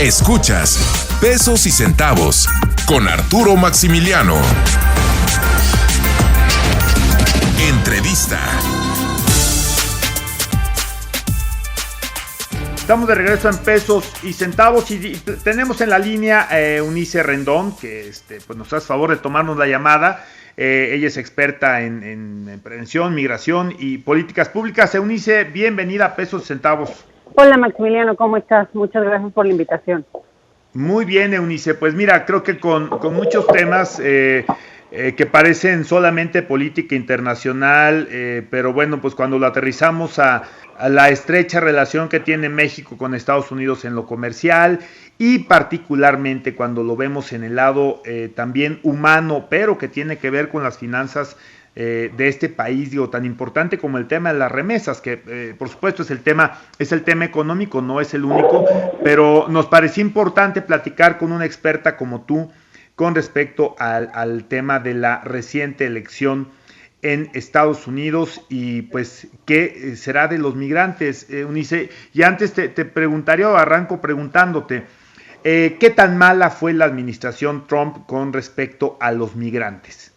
Escuchas Pesos y Centavos con Arturo Maximiliano. Entrevista. Estamos de regreso en Pesos y Centavos y tenemos en la línea Eunice Rendón, que pues nos hace favor de tomarnos la llamada. Ella es experta en prevención, migración y políticas públicas. Eunice, bienvenida a Pesos y Centavos. Hola Maximiliano, ¿cómo estás? Muchas gracias por la invitación. Muy bien, Eunice. Pues mira, creo que con muchos temas que parecen solamente política internacional, pero bueno, pues cuando lo aterrizamos a la estrecha relación que tiene México con Estados Unidos en lo comercial y particularmente cuando lo vemos en el lado también humano, pero que tiene que ver con las finanzas de este país, digo, tan importante como el tema de las remesas, que por supuesto es el tema económico, no es el único, pero nos pareció importante platicar con una experta como tú con respecto al tema de la reciente elección en Estados Unidos y pues qué será de los migrantes, Eunice. Y antes te preguntaría, o arranco preguntándote, ¿qué tan mala fue la administración Trump con respecto a los migrantes?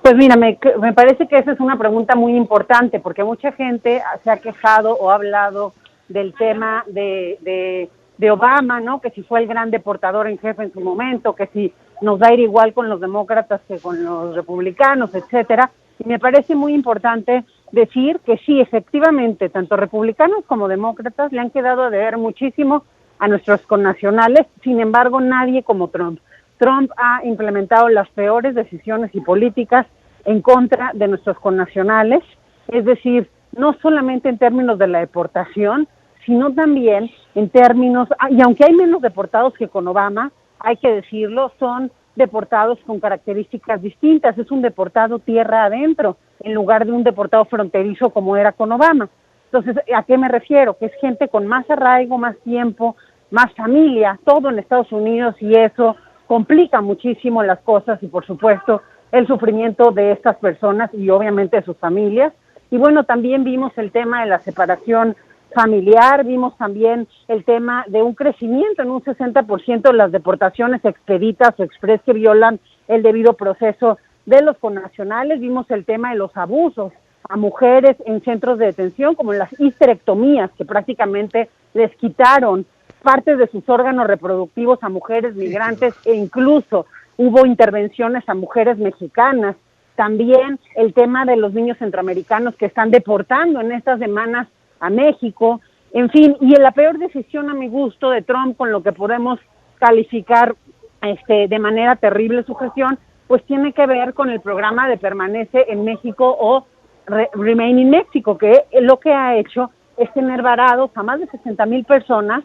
Pues mira, me parece que esa es una pregunta muy importante, porque mucha gente se ha quejado o ha hablado del tema de Obama, ¿no? Que si fue el gran deportador en jefe en su momento, que si nos va a ir igual con los demócratas que con los republicanos, etcétera. Y me parece muy importante decir que sí, efectivamente, tanto republicanos como demócratas le han quedado a deber muchísimo a nuestros connacionales, sin embargo, nadie como Trump. Trump ha implementado las peores decisiones y políticas en contra de nuestros connacionales, es decir, no solamente en términos de la deportación, sino también en términos, y aunque hay menos deportados que con Obama, hay que decirlo, son deportados con características distintas, es un deportado tierra adentro, en lugar de un deportado fronterizo como era con Obama. Entonces, ¿a qué me refiero? Que es gente con más arraigo, más tiempo, más familia, todo en Estados Unidos, y eso complica muchísimo las cosas y por supuesto el sufrimiento de estas personas y obviamente de sus familias. Y bueno, también vimos el tema de la separación familiar, vimos también el tema de un crecimiento en un 60% de las deportaciones expeditas o express que violan el debido proceso de los connacionales, vimos el tema de los abusos a mujeres en centros de detención, como las histerectomías, que prácticamente les quitaron partes de sus órganos reproductivos a mujeres migrantes e incluso hubo intervenciones a mujeres mexicanas. También el tema de los niños centroamericanos que están deportando en estas semanas a México, en fin, y la peor decisión a mi gusto de Trump, con lo que podemos calificar de manera terrible su gestión, pues tiene que ver con el programa de Permanece en México o Remain in Mexico, que lo que ha hecho es tener varados a más de 60,000 personas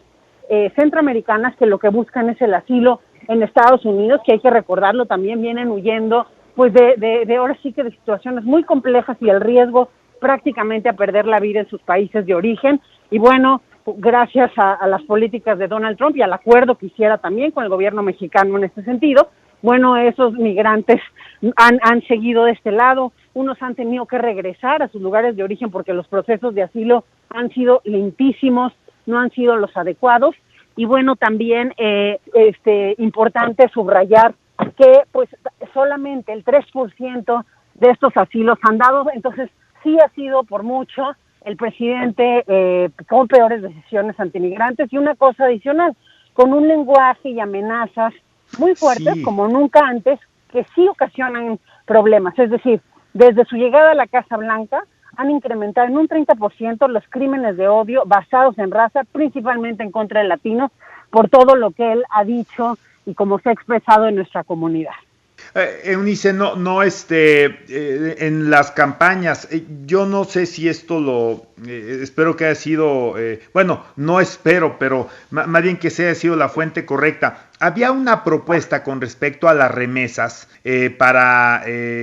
centroamericanas que lo que buscan es el asilo en Estados Unidos, que hay que recordarlo, también vienen huyendo pues de ahora sí que de situaciones muy complejas y el riesgo prácticamente a perder la vida en sus países de origen. Y bueno, gracias a las políticas de Donald Trump y al acuerdo que hiciera también con el gobierno mexicano en este sentido, bueno, esos migrantes han seguido de este lado, unos han tenido que regresar a sus lugares de origen porque los procesos de asilo han sido lentísimos, no han sido los adecuados. Y bueno, también importante subrayar que pues solamente el 3% de estos asilos han dado, entonces sí ha sido por mucho el presidente con peores decisiones antimigrantes. Y una cosa adicional, con un lenguaje y amenazas muy fuertes, sí, como nunca antes, que sí ocasionan problemas. Es decir, desde su llegada a la Casa Blanca han incrementado en un 30% los crímenes de odio basados en raza, principalmente en contra de latinos, por todo lo que él ha dicho y como se ha expresado en nuestra comunidad. Eunice, en las campañas, yo no sé si esto espero que haya sido, no espero, pero más bien que sea sido la fuente correcta. Había una propuesta con respecto a las remesas para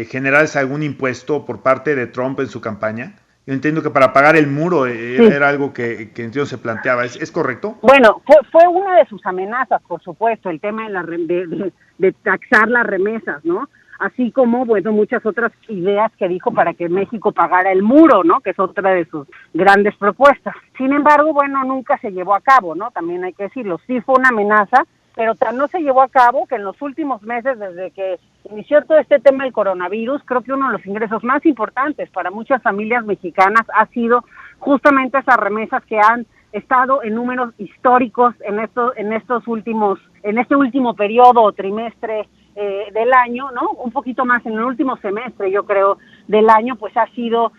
generarse algún impuesto por parte de Trump en su campaña. Yo entiendo que para pagar el muro era algo que entiendo se planteaba. ¿Es correcto? Bueno, fue una de sus amenazas, por supuesto, el tema de taxar las remesas, ¿no? así como, bueno, muchas otras ideas que dijo para que México pagara el muro, ¿no? Que es otra de sus grandes propuestas. Sin embargo, bueno, nunca se llevó a cabo, ¿no? También hay que decirlo, sí fue una amenaza, pero no se llevó a cabo que en los últimos meses, desde que inició todo este tema del coronavirus, creo que uno de los ingresos más importantes para muchas familias mexicanas ha sido justamente esas remesas que han estado en números históricos en este último periodo o trimestre del año, ¿no? Un poquito más en el último semestre, yo creo, del año, pues ha sido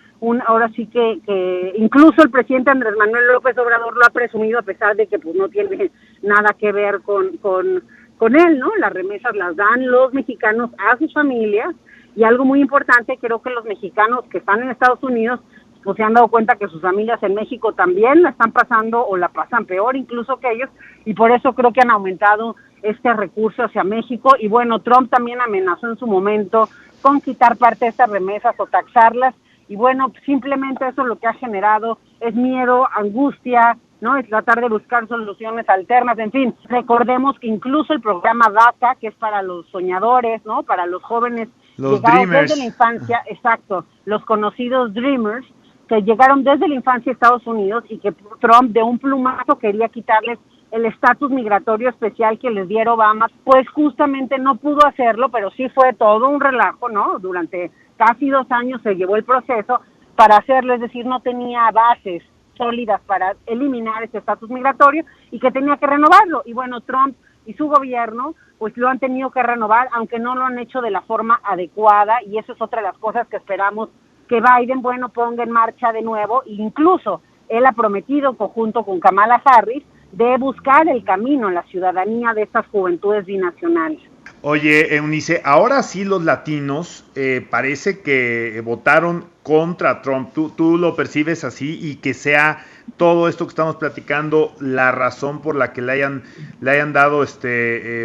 ahora sí que incluso el presidente Andrés Manuel López Obrador lo ha presumido, a pesar de que pues no tiene nada que ver con él, ¿no? Las remesas las dan los mexicanos a sus familias, y algo muy importante, creo que los mexicanos que están en Estados Unidos pues se han dado cuenta que sus familias en México también la están pasando o la pasan peor incluso que ellos, y por eso creo que han aumentado este recurso hacia México. Y bueno, Trump también amenazó en su momento con quitar parte de estas remesas o taxarlas, y bueno, simplemente eso lo que ha generado es miedo, angustia, ¿no? Es tratar de buscar soluciones alternas. En fin, recordemos que incluso el programa DACA, que es para los soñadores, ¿no? Para los jóvenes los llegados Dreamers desde la infancia, exacto, los conocidos Dreamers, que llegaron desde la infancia a Estados Unidos, y que Trump de un plumazo quería quitarles el estatus migratorio especial que les diera Obama, pues justamente no pudo hacerlo, pero sí fue todo un relajo, ¿no? Durante casi 2 años se llevó el proceso para hacerlo, es decir, no tenía bases sólidas para eliminar ese estatus migratorio y que tenía que renovarlo. Y bueno, Trump y su gobierno pues lo han tenido que renovar, aunque no lo han hecho de la forma adecuada, y eso es otra de las cosas que esperamos que Biden, bueno, ponga en marcha de nuevo. Incluso él ha prometido, junto con Kamala Harris, de buscar el camino en la ciudadanía de estas juventudes binacionales. Oye, Eunice, ahora sí los latinos parece que votaron contra Trump. ¿Tú lo percibes así, y que sea todo esto que estamos platicando la razón por la que le hayan dado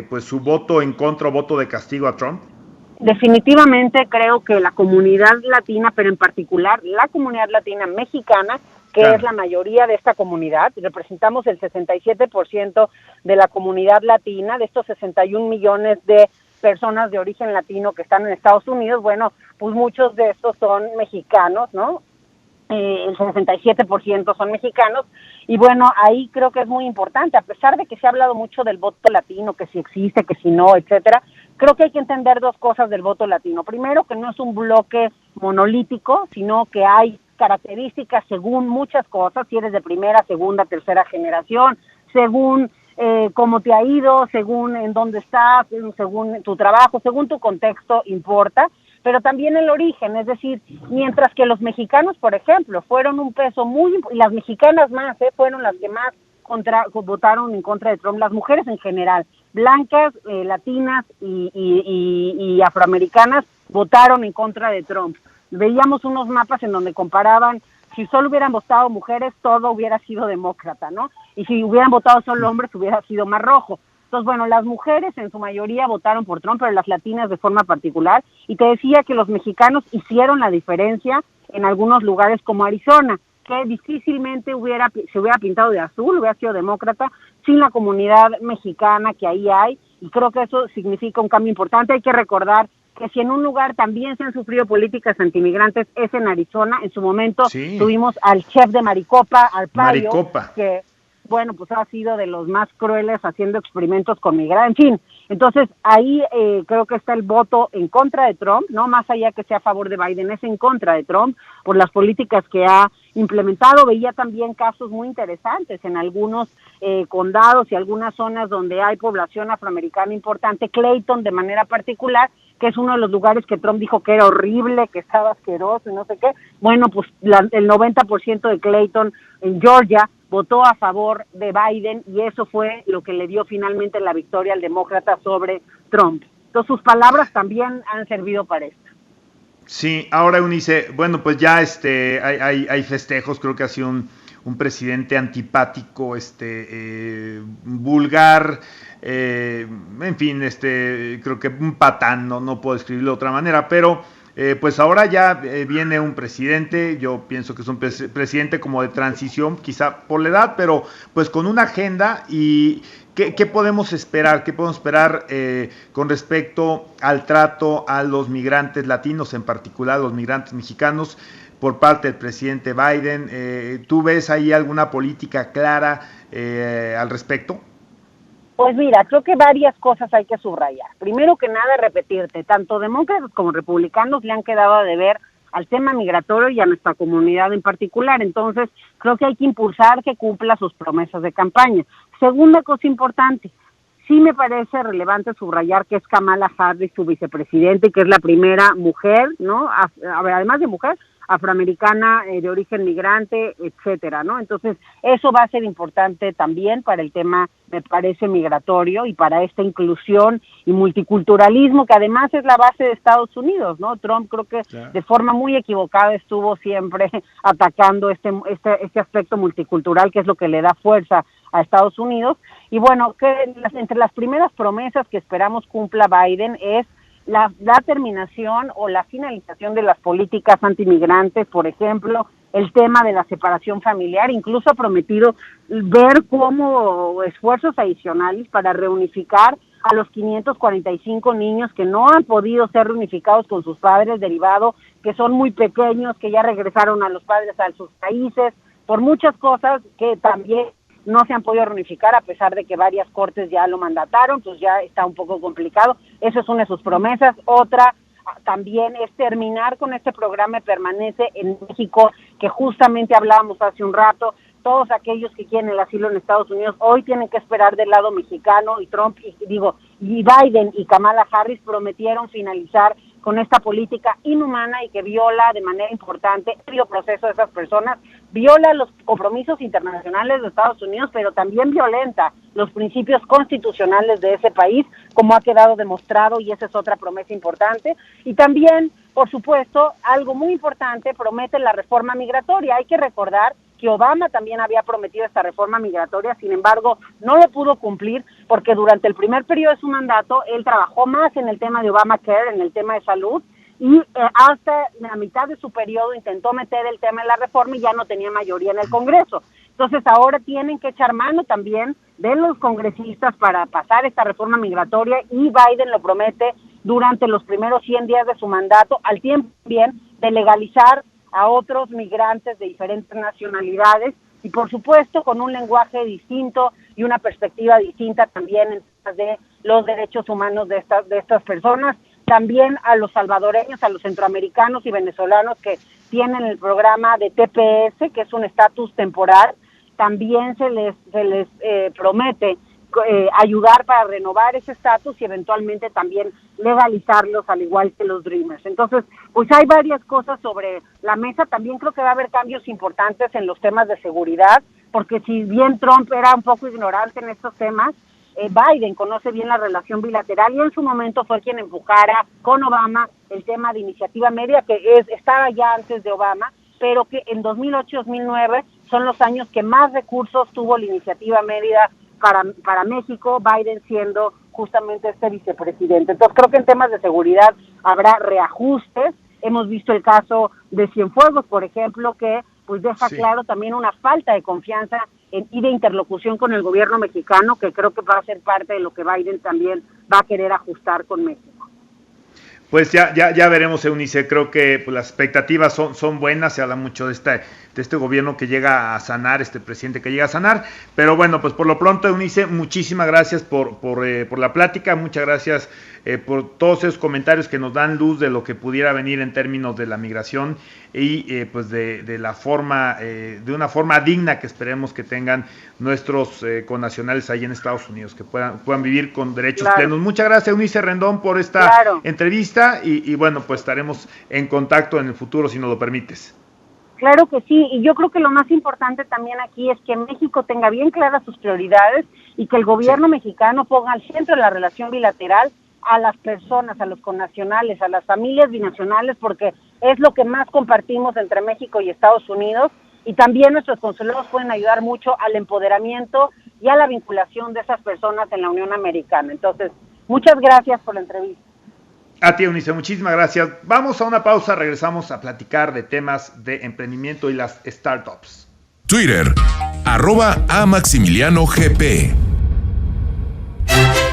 pues su voto en contra o voto de castigo a Trump? Definitivamente creo que la comunidad latina, pero en particular la comunidad latina mexicana, que claro, es la mayoría de esta comunidad, representamos el 67% de la comunidad latina, de estos 61 millones de personas de origen latino que están en Estados Unidos. Bueno, pues muchos de estos son mexicanos, ¿no? El 67% son mexicanos, y bueno, ahí creo que es muy importante, a pesar de que se ha hablado mucho del voto latino, que si existe, que si no, etcétera. Creo que hay que entender 2 cosas del voto latino. Primero, que no es un bloque monolítico, sino que hay características según muchas cosas, si eres de primera, segunda, tercera generación, según cómo te ha ido, según en dónde estás, según tu trabajo, según tu contexto importa, pero también el origen, es decir, mientras que los mexicanos, por ejemplo, fueron un peso y las mexicanas más, fueron las que más votaron en contra de Trump, las mujeres en general, blancas, latinas y afroamericanas, votaron en contra de Trump. Veíamos unos mapas en donde comparaban, si solo hubieran votado mujeres, todo hubiera sido demócrata, ¿no? Y si hubieran votado solo hombres, hubiera sido más rojo. Entonces, bueno, las mujeres en su mayoría votaron por Trump, pero las latinas de forma particular. Y te decía que los mexicanos hicieron la diferencia en algunos lugares como Arizona, que difícilmente se hubiera pintado de azul, hubiera sido demócrata, sin la comunidad mexicana que ahí hay. Y creo que eso significa un cambio importante. Hay que recordar que si en un lugar también se han sufrido políticas antimigrantes es en Arizona. En su momento sí, tuvimos al chef de Maricopa, al Payo, Maricopa, que bueno, pues ha sido de los más crueles haciendo experimentos con migrantes, en fin. Entonces, ahí creo que está el voto en contra de Trump, no más allá que sea a favor de Biden, es en contra de Trump por las políticas que ha implementado. Veía también casos muy interesantes en algunos condados y algunas zonas donde hay población afroamericana importante, Clayton de manera particular, que es uno de los lugares que Trump dijo que era horrible, que estaba asqueroso y no sé qué. Bueno, pues el 90% de Clayton en Georgia votó a favor de Biden, y eso fue lo que le dio finalmente la victoria al demócrata sobre Trump. Entonces sus palabras también han servido para esto. Sí, ahora Eunice, bueno, pues ya hay festejos. Creo que ha sido un presidente antipático, vulgar, en fin, creo que un patán, no puedo escribirlo de otra manera, pero pues ahora ya viene un presidente, yo pienso que es un presidente como de transición, quizá por la edad, pero pues con una agenda. Y ¿qué podemos esperar? ¿Qué podemos esperar con respecto al trato a los migrantes latinos, en particular los migrantes mexicanos, por parte del presidente Biden? ¿Tú ves ahí alguna política clara al respecto? Pues mira, creo que varias cosas hay que subrayar. Primero que nada, repetirte, tanto demócratas como republicanos le han quedado a deber al tema migratorio y a nuestra comunidad en particular. Entonces, creo que hay que impulsar que cumpla sus promesas de campaña. Segunda cosa importante, sí me parece relevante subrayar que es Kamala Harris su vicepresidenta y que es la primera mujer, ¿no? Además de mujer, afroamericana, de origen migrante, etcétera, ¿no? Entonces, eso va a ser importante también para el tema, me parece, migratorio y para esta inclusión y multiculturalismo, que además es la base de Estados Unidos, ¿no? Trump creo que de forma muy equivocada estuvo siempre atacando este aspecto multicultural, que es lo que le da fuerza a Estados Unidos. Y bueno, que entre las primeras promesas que esperamos cumpla Biden es la terminación o la finalización de las políticas antimigrantes, por ejemplo, el tema de la separación familiar. Incluso ha prometido ver cómo esfuerzos adicionales para reunificar a los 545 niños que no han podido ser reunificados con sus padres, derivado que son muy pequeños, que ya regresaron a los padres a sus países, por muchas cosas que también no se han podido reunificar, a pesar de que varias cortes ya lo mandataron, pues ya está un poco complicado. Eso es una de sus promesas. Otra también es terminar con este programa Permanece en México, que justamente hablábamos hace un rato. Todos aquellos que quieren el asilo en Estados Unidos hoy tienen que esperar del lado mexicano, y Trump, y Biden y Kamala Harris prometieron finalizar con esta política inhumana y que viola de manera importante el proceso de esas personas, viola los compromisos internacionales de Estados Unidos, pero también violenta los principios constitucionales de ese país, como ha quedado demostrado, y esa es otra promesa importante. Y también, por supuesto, algo muy importante, promete la reforma migratoria. Hay que recordar que Obama también había prometido esta reforma migratoria, sin embargo, no lo pudo cumplir porque durante el primer periodo de su mandato, él trabajó más en el tema de Obamacare, en el tema de salud, y hasta la mitad de su periodo intentó meter el tema en la reforma y ya no tenía mayoría en el Congreso. Entonces ahora tienen que echar mano también de los congresistas para pasar esta reforma migratoria, y Biden lo promete durante los primeros 100 días de su mandato, al tiempo bien de legalizar a otros migrantes de diferentes nacionalidades y por supuesto con un lenguaje distinto y una perspectiva distinta también en de los derechos humanos de estas personas. También a los salvadoreños, a los centroamericanos y venezolanos que tienen el programa de TPS, que es un estatus temporal, también se les promete ayudar para renovar ese estatus y eventualmente también legalizarlos, al igual que los Dreamers. Entonces, pues hay varias cosas sobre la mesa. También creo que va a haber cambios importantes en los temas de seguridad, porque si bien Trump era un poco ignorante en estos temas, Biden conoce bien la relación bilateral y en su momento fue quien empujara con Obama el tema de Iniciativa Mérida, que estaba ya antes de Obama, pero que en 2008-2009 son los años que más recursos tuvo la Iniciativa Mérida para México, Biden siendo justamente este vicepresidente. Entonces creo que en temas de seguridad habrá reajustes. Hemos visto el caso de Cienfuegos, por ejemplo, que pues deja claro también una falta de confianza y de interlocución con el gobierno mexicano, que creo que va a ser parte de lo que Biden también va a querer ajustar con México. Pues ya veremos, Eunice. Creo que pues, las expectativas son buenas. Se habla mucho de este gobierno que llega a sanar, este presidente que llega a sanar. Pero bueno, pues por lo pronto, Eunice, muchísimas gracias por la plática. Muchas gracias por todos esos comentarios que nos dan luz de lo que pudiera venir en términos de la migración y pues de una forma digna que esperemos que tengan nuestros connacionales ahí en Estados Unidos, que puedan vivir con derechos plenos. Muchas gracias, Eunice Rendón, por esta entrevista y bueno, pues estaremos en contacto en el futuro si nos lo permites. Claro que sí, y yo creo que lo más importante también aquí es que México tenga bien claras sus prioridades y que el gobierno mexicano ponga al centro de la relación bilateral a las personas, a los connacionales, a las familias binacionales, porque es lo que más compartimos entre México y Estados Unidos, y también nuestros consulados pueden ayudar mucho al empoderamiento y a la vinculación de esas personas en la Unión Americana. Entonces, muchas gracias por la entrevista. A ti, Eunice, muchísimas gracias. Vamos a una pausa, regresamos a platicar de temas de emprendimiento y las startups. Twitter, @AMaximilianoGP.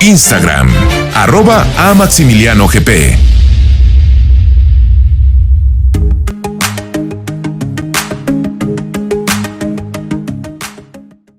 Instagram, @AMaximilianoGP.